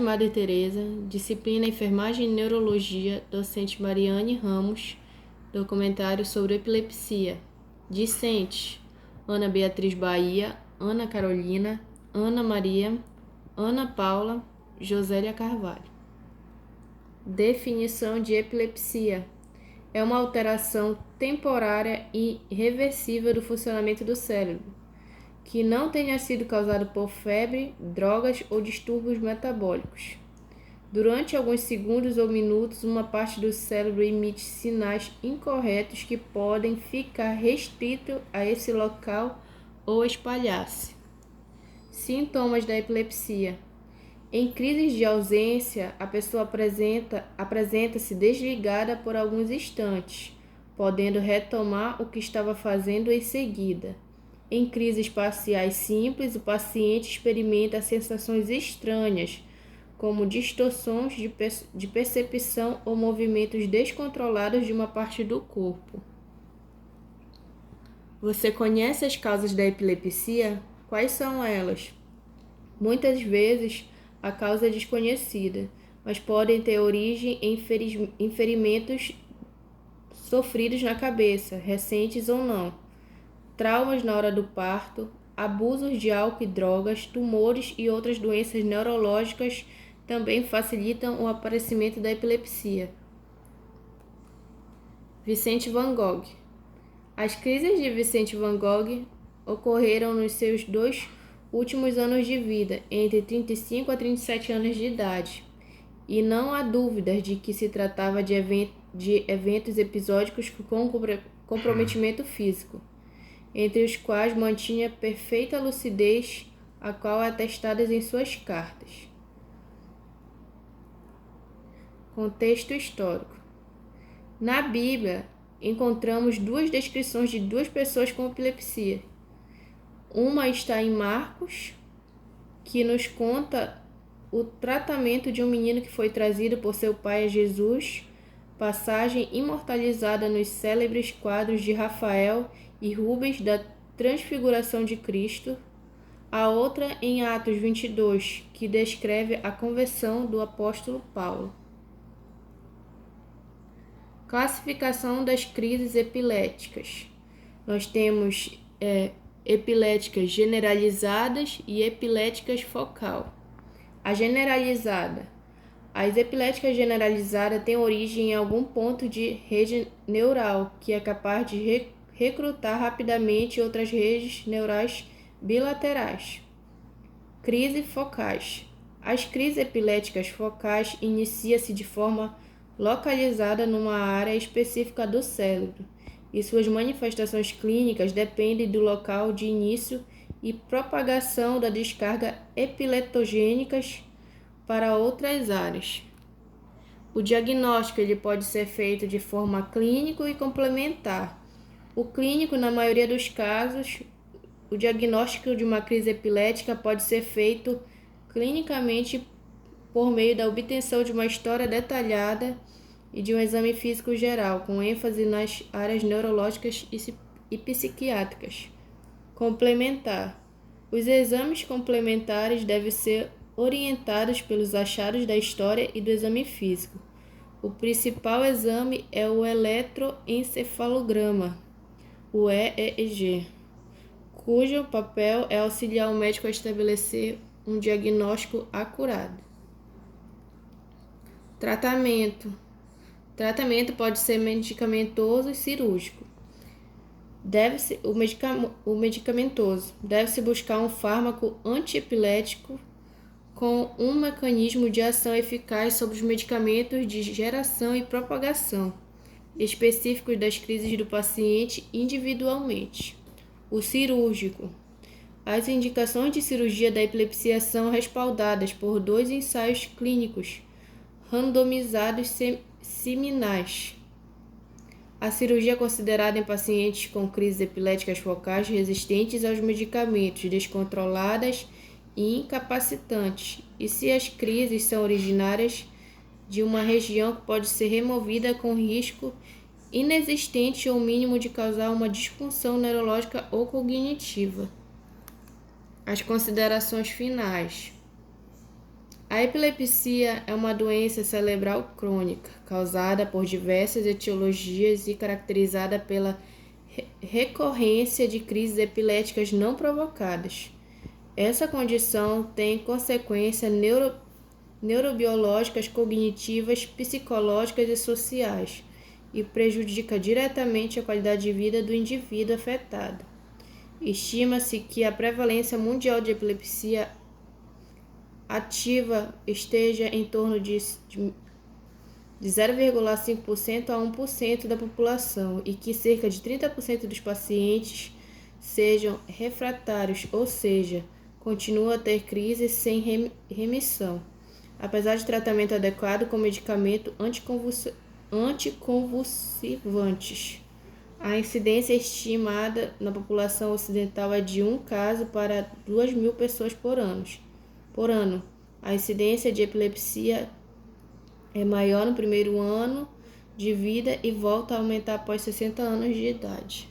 Madre Teresa, disciplina Enfermagem e Neurologia, docente Mariane Ramos, documentário sobre epilepsia. Discentes: Ana Beatriz Bahia, Ana Carolina, Ana Maria, Ana Paula, Josélia Carvalho. Definição de epilepsia: é uma alteração temporária e irreversível do funcionamento do cérebro, que não tenha sido causado por febre, drogas ou distúrbios metabólicos. Durante alguns segundos ou minutos, uma parte do cérebro emite sinais incorretos que podem ficar restrito a esse local ou espalhar-se. Sintomas da epilepsia: em crises de ausência, a pessoa apresenta-se desligada por alguns instantes, podendo retomar o que estava fazendo em seguida. Em crises parciais simples, o paciente experimenta sensações estranhas, como distorções de percepção ou movimentos descontrolados de uma parte do corpo. Você conhece as causas da epilepsia? Quais são elas? Muitas vezes, a causa é desconhecida, mas podem ter origem em ferimentos sofridos na cabeça, recentes ou não, traumas na hora do parto, abusos de álcool e drogas, tumores e outras doenças neurológicas também facilitam o aparecimento da epilepsia. Vicente Van Gogh. As crises de Vicente Van Gogh ocorreram nos seus 2 últimos anos de vida, entre 35 a 37 anos de idade, e não há dúvidas de que se tratava de eventos episódicos com comprometimento físico, entre os quais mantinha perfeita lucidez, a qual é atestada em suas cartas. Contexto histórico. Na Bíblia, encontramos 2 descrições de 2 pessoas com epilepsia. Uma está em Marcos, que nos conta o tratamento de um menino que foi trazido por seu pai a Jesus, passagem imortalizada nos célebres quadros de Rafael e Rubens da Transfiguração de Cristo. A outra em Atos 22, que descreve a conversão do apóstolo Paulo. Classificação das crises epiléticas. Nós temos epiléticas generalizadas e epiléticas focal. A generalizada. As epiléticas generalizadas têm origem em algum ponto de rede neural que é capaz de recrutar rapidamente outras redes neurais bilaterais. Crises focais. As crises epiléticas focais iniciam-se de forma localizada numa área específica do cérebro, e suas manifestações clínicas dependem do local de início e propagação da descarga epileptogênicas para outras áreas. O diagnóstico ele pode ser feito de forma clínica e complementar. O clínico, na maioria dos casos, o diagnóstico de uma crise epilética pode ser feito clinicamente por meio da obtenção de uma história detalhada e de um exame físico geral, com ênfase nas áreas neurológicas e psiquiátricas. Complementar. Os exames complementares devem ser orientados pelos achados da história e do exame físico. O principal exame é o eletroencefalograma, o EEG, cujo papel é auxiliar o médico a estabelecer um diagnóstico acurado. Tratamento. Tratamento pode ser medicamentoso e cirúrgico. O medicamentoso deve-se buscar um fármaco antiepilético com um mecanismo de ação eficaz sobre os medicamentos de geração e propagação, específicos das crises do paciente individualmente. O cirúrgico. As indicações de cirurgia da epilepsia são respaldadas por 2 ensaios clínicos randomizados seminais. A cirurgia é considerada em pacientes com crises epiléticas focais resistentes aos medicamentos, descontroladas e incapacitantes, e se as crises são originárias de uma região que pode ser removida com risco inexistente ou mínimo de causar uma disfunção neurológica ou cognitiva. As considerações finais. A epilepsia é uma doença cerebral crônica, causada por diversas etiologias e caracterizada pela recorrência de crises epiléticas não provocadas. Essa condição tem consequências neurobiológicas, cognitivas, psicológicas e sociais e prejudica diretamente a qualidade de vida do indivíduo afetado. Estima-se que a prevalência mundial de epilepsia ativa esteja em torno de 0,5% a 1% da população e que cerca de 30% dos pacientes sejam refratários, ou seja, continuam a ter crises sem remissão, apesar de tratamento adequado com medicamentos anticonvulsivantes. A incidência estimada na população ocidental é de 1 caso para 2.000 pessoas por ano. A incidência de epilepsia é maior no primeiro ano de vida e volta a aumentar após 60 anos de idade.